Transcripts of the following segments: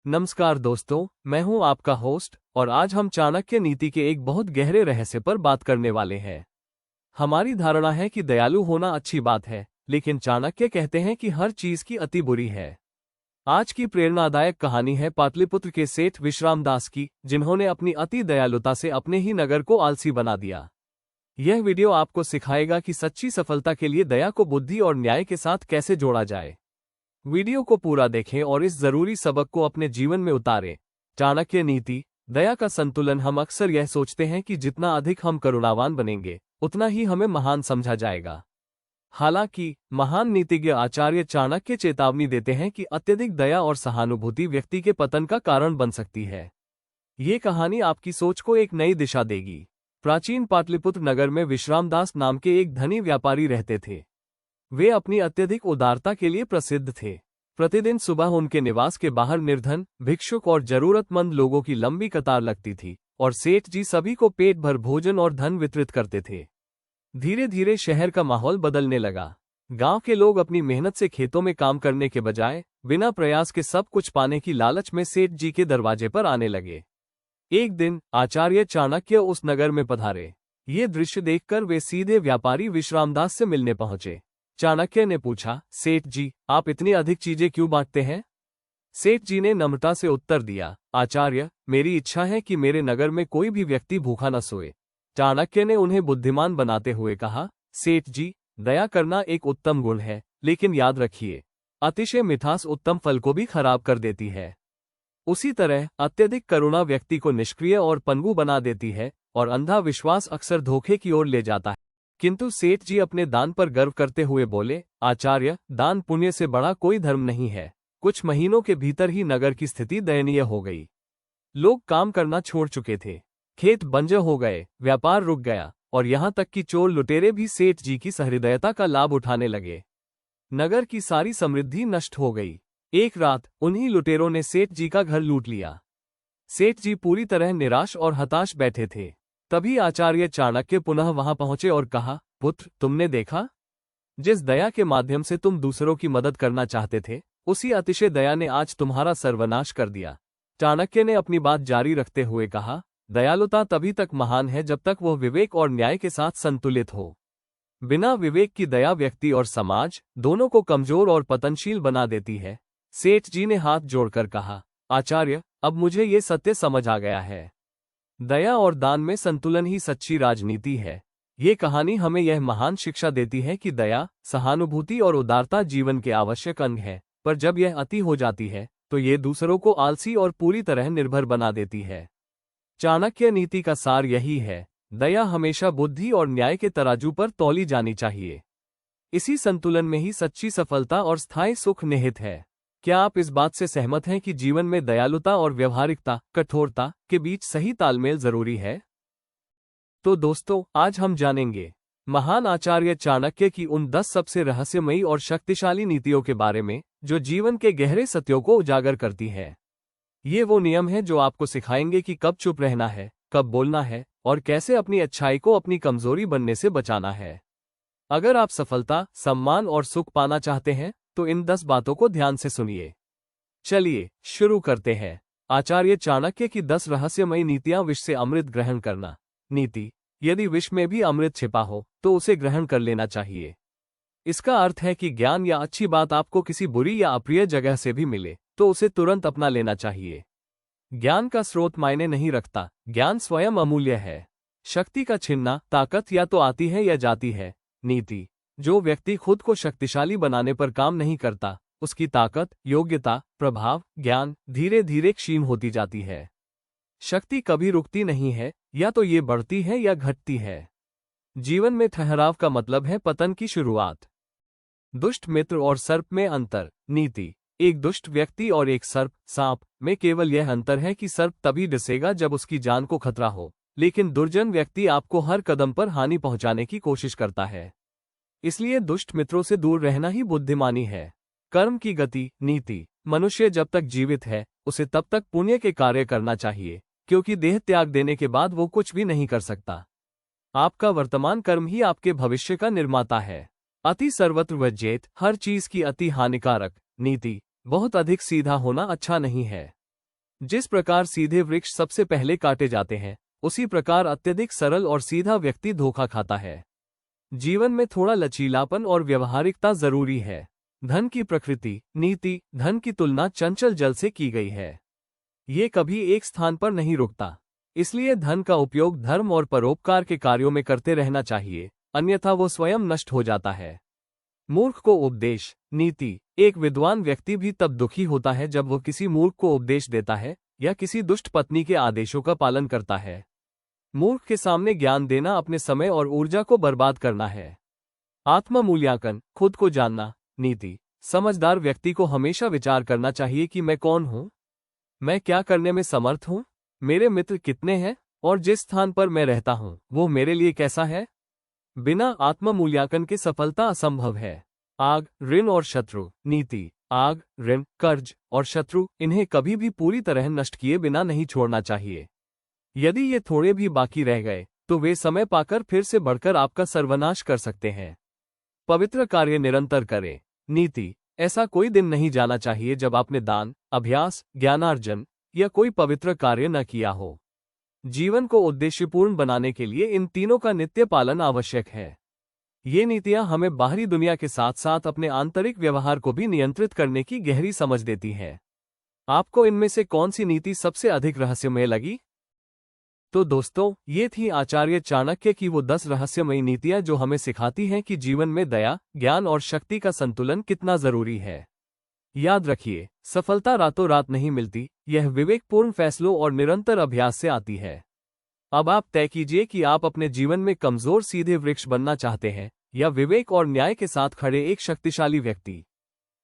नमस्कार दोस्तों, मैं हूं आपका होस्ट और आज हम चाणक्य नीति के एक बहुत गहरे रहस्य पर बात करने वाले हैं। हमारी धारणा है कि दयालु होना अच्छी बात है, लेकिन चाणक्य कहते हैं कि हर चीज की अति बुरी है। आज की प्रेरणादायक कहानी है पाटलिपुत्र के सेठ विश्रामदास की, जिन्होंने अपनी अति दयालुता से अपने ही नगर को आलसी बना दिया। यह वीडियो आपको सिखाएगा कि सच्ची सफलता के लिए दया को बुद्धि और न्याय के साथ कैसे जोड़ा जाए। वीडियो को पूरा देखें और इस जरूरी सबक को अपने जीवन में उतारें। चाणक्य नीति, दया का संतुलन। हम अक्सर यह सोचते हैं कि जितना अधिक हम करुणावान बनेंगे, उतना ही हमें महान समझा जाएगा। हालांकि महान नीतिज्ञ आचार्य चाणक्य चेतावनी देते हैं कि अत्यधिक दया और सहानुभूति व्यक्ति के पतन का कारण बन सकती है। ये कहानी आपकी सोच को एक नई दिशा देगी। प्राचीन पाटलिपुत्र नगर में विश्रामदास नाम के एक धनी व्यापारी रहते थे। वे अपनी अत्यधिक उदारता के लिए प्रसिद्ध थे। प्रतिदिन सुबह उनके निवास के बाहर निर्धन, भिक्षुक और जरूरतमंद लोगों की लंबी कतार लगती थी और सेठ जी सभी को पेट भर भोजन और धन वितरित करते थे। धीरे धीरे शहर का माहौल बदलने लगा। गांव के लोग अपनी मेहनत से खेतों में काम करने के बजाय बिना प्रयास के सब कुछ पाने की लालच में सेठ जी के दरवाजे पर आने लगे। एक दिन आचार्य चाणक्य उस नगर में पधारे। ये दृश्य देखकर वे सीधे व्यापारी विश्रामदास से मिलने पहुंचे। चाणक्य ने पूछा, सेठ जी, आप इतनी अधिक चीजें क्यों बांटते हैं? सेठ जी ने नम्रता से उत्तर दिया, आचार्य, मेरी इच्छा है कि मेरे नगर में कोई भी व्यक्ति भूखा न सोए। चाणक्य ने उन्हें बुद्धिमान बनाते हुए कहा, सेठ जी, दया करना एक उत्तम गुण है, लेकिन याद रखिए, अतिशय मिठास उत्तम फल को भी खराब कर देती है। उसी तरह अत्यधिक करुणा व्यक्ति को निष्क्रिय और पनगु बना देती है और अंधा विश्वास अक्सर धोखे की ओर ले जाता है। किंतु सेठ जी अपने दान पर गर्व करते हुए बोले, आचार्य, दान पुण्य से बड़ा कोई धर्म नहीं है। कुछ महीनों के भीतर ही नगर की स्थिति दयनीय हो गई। लोग काम करना छोड़ चुके थे, खेत बंजर हो गए, व्यापार रुक गया और यहाँ तक कि चोर लुटेरे भी सेठ जी की सहृदयता का लाभ उठाने लगे। नगर की सारी समृद्धि नष्ट हो गई। एक रात उन्हीं लुटेरों ने सेठ जी का घर लूट लिया। सेठ जी पूरी तरह निराश और हताश बैठे थे। तभी आचार्य चाणक्य पुनः वहां पहुंचे और कहा, पुत्र, तुमने देखा, जिस दया के माध्यम से तुम दूसरों की मदद करना चाहते थे, उसी अतिशय दया ने आज तुम्हारा सर्वनाश कर दिया। चाणक्य ने अपनी बात जारी रखते हुए कहा, दयालुता तभी तक महान है जब तक वह विवेक और न्याय के साथ संतुलित हो। बिना विवेक की दया व्यक्ति और समाज दोनों को कमजोर और पतनशील बना देती है। सेठ जी ने हाथ जोड़कर कहा, आचार्य, अब मुझे ये सत्य समझ आ गया है। दया और दान में संतुलन ही सच्ची राजनीति है। ये कहानी हमें यह महान शिक्षा देती है कि दया, सहानुभूति और उदारता जीवन के आवश्यक अंग है, पर जब यह अति हो जाती है तो ये दूसरों को आलसी और पूरी तरह निर्भर बना देती है। चाणक्य नीति का सार यही है, दया हमेशा बुद्धि और न्याय के तराजू पर तौली जानी चाहिए। इसी संतुलन में ही सच्ची सफलता और स्थायी सुख निहित है। क्या आप इस बात से सहमत हैं कि जीवन में दयालुता और व्यवहारिकता, कठोरता के बीच सही तालमेल जरूरी है? तो दोस्तों, आज हम जानेंगे महान आचार्य चाणक्य की उन 10 सबसे रहस्यमयी और शक्तिशाली नीतियों के बारे में, जो जीवन के गहरे सत्यों को उजागर करती है। ये वो नियम हैं जो आपको सिखाएंगे कि कब चुप रहना है, कब बोलना है और कैसे अपनी अच्छाई को अपनी कमजोरी बनने से बचाना है। अगर आप सफलता, सम्मान और सुख पाना चाहते हैं तो इन 10 बातों को ध्यान से सुनिए। चलिए शुरू करते हैं। आचार्य चाणक्य की 10 रहस्यमयी नीतियां। विष से अमृत ग्रहण करना। नीति, यदि विष में भी अमृत छिपा हो तो उसे ग्रहण कर लेना चाहिए। इसका अर्थ है कि ज्ञान या अच्छी बात आपको किसी बुरी या अप्रिय जगह से भी मिले तो उसे तुरंत अपना लेना चाहिए। ज्ञान का स्रोत मायने नहीं रखता, ज्ञान स्वयं अमूल्य है। शक्ति का छिनना, ताकत या तो आती है या जाती है। नीति, जो व्यक्ति खुद को शक्तिशाली बनाने पर काम नहीं करता, उसकी ताकत, योग्यता, प्रभाव, ज्ञान धीरे धीरे क्षीण होती जाती है। शक्ति कभी रुकती नहीं है, या तो ये बढ़ती है या घटती है। जीवन में ठहराव का मतलब है पतन की शुरुआत। दुष्ट मित्र और सर्प में अंतर। नीति, एक दुष्ट व्यक्ति और एक सर्प, सांप में केवल यह अंतर है कि सर्प तभी डसेगा जब उसकी जान को खतरा हो, लेकिन दुर्जन व्यक्ति आपको हर कदम पर हानि पहुंचाने की कोशिश करता है। इसलिए दुष्ट मित्रों से दूर रहना ही बुद्धिमानी है। कर्म की गति। नीति, मनुष्य जब तक जीवित है उसे तब तक पुण्य के कार्य करना चाहिए, क्योंकि देह त्याग देने के बाद वो कुछ भी नहीं कर सकता। आपका वर्तमान कर्म ही आपके भविष्य का निर्माता है। अति सर्वत्र वर्जेत, हर चीज की अति हानिकारक। नीति, बहुत अधिक सीधा होना अच्छा नहीं है। जिस प्रकार सीधे वृक्ष सबसे पहले काटे जाते हैं, उसी प्रकार अत्यधिक सरल और सीधा व्यक्ति धोखा खाता है। जीवन में थोड़ा लचीलापन और व्यवहारिकता जरूरी है। धन की प्रकृति, नीति, धन की तुलना चंचल जल से की गई है। ये कभी एक स्थान पर नहीं रुकता। इसलिए धन का उपयोग धर्म और परोपकार के कार्यों में करते रहना चाहिए, अन्यथा वो स्वयं नष्ट हो जाता है। मूर्ख को उपदेश, नीति। एक विद्वान व्यक्ति भी तब दुखी होता है जब वो किसी मूर्ख को उपदेश देता है या किसी दुष्ट पत्नी के आदेशों का पालन करता है। मूर्ख के सामने ज्ञान देना अपने समय और ऊर्जा को बर्बाद करना है। आत्म मूल्यांकन, खुद को जानना। नीति। समझदार व्यक्ति को हमेशा विचार करना चाहिए कि मैं कौन हूं, मैं क्या करने में समर्थ हूं, मेरे मित्र कितने हैं और जिस स्थान पर मैं रहता हूं वो मेरे लिए कैसा है। बिना आत्म मूल्यांकन के सफलता असंभव है। आग, ऋण और शत्रु। नीति। आग, ऋण, कर्ज और शत्रु, इन्हें कभी भी पूरी तरह नष्ट किए बिना नहीं छोड़ना चाहिए। यदि ये थोड़े भी बाकी रह गए तो वे समय पाकर फिर से बढ़कर आपका सर्वनाश कर सकते हैं। पवित्र कार्य निरंतर करें। नीति। ऐसा कोई दिन नहीं जाना चाहिए जब आपने दान, अभ्यास, ज्ञानार्जन या कोई पवित्र कार्य न किया हो। जीवन को उद्देश्यपूर्ण बनाने के लिए इन तीनों का नित्य पालन आवश्यक है। ये नीतियां हमें बाहरी दुनिया के साथ साथ अपने आंतरिक व्यवहार को भी नियंत्रित करने की गहरी समझ देती हैं। आपको इनमें से कौन सी नीति सबसे अधिक रहस्यमय लगी? तो दोस्तों, ये थी आचार्य चाणक्य की वो 10 रहस्यमयी नीतियां जो हमें सिखाती हैं कि जीवन में दया, ज्ञान और शक्ति का संतुलन कितना जरूरी है। याद रखिए, सफलता रातों रात नहीं मिलती, यह विवेकपूर्ण फैसलों और निरंतर अभ्यास से आती है। अब आप तय कीजिए कि आप अपने जीवन में कमजोर सीधे वृक्ष बनना चाहते हैं या विवेक और न्याय के साथ खड़े एक शक्तिशाली व्यक्ति।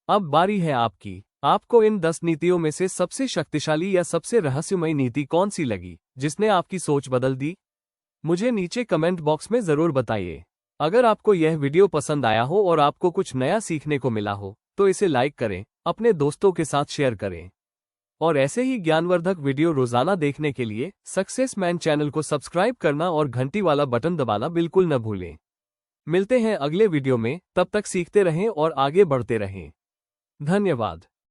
अब बारी है आपकी। आपको इन 10 नीतियों में से सबसे शक्तिशाली या सबसे रहस्यमयी नीति कौन सी लगी, जिसने आपकी सोच बदल दी? मुझे नीचे कमेंट बॉक्स में जरूर बताइए। अगर आपको यह वीडियो पसंद आया हो और आपको कुछ नया सीखने को मिला हो तो इसे लाइक करें, अपने दोस्तों के साथ शेयर करें और ऐसे ही ज्ञानवर्धक वीडियो रोजाना देखने के लिए सक्सेस मैन चैनल को सब्सक्राइब करना और घंटी वाला बटन दबाना बिल्कुल न भूलें। मिलते हैं अगले वीडियो में, तब तक सीखते रहें और आगे बढ़ते रहें। धन्यवाद।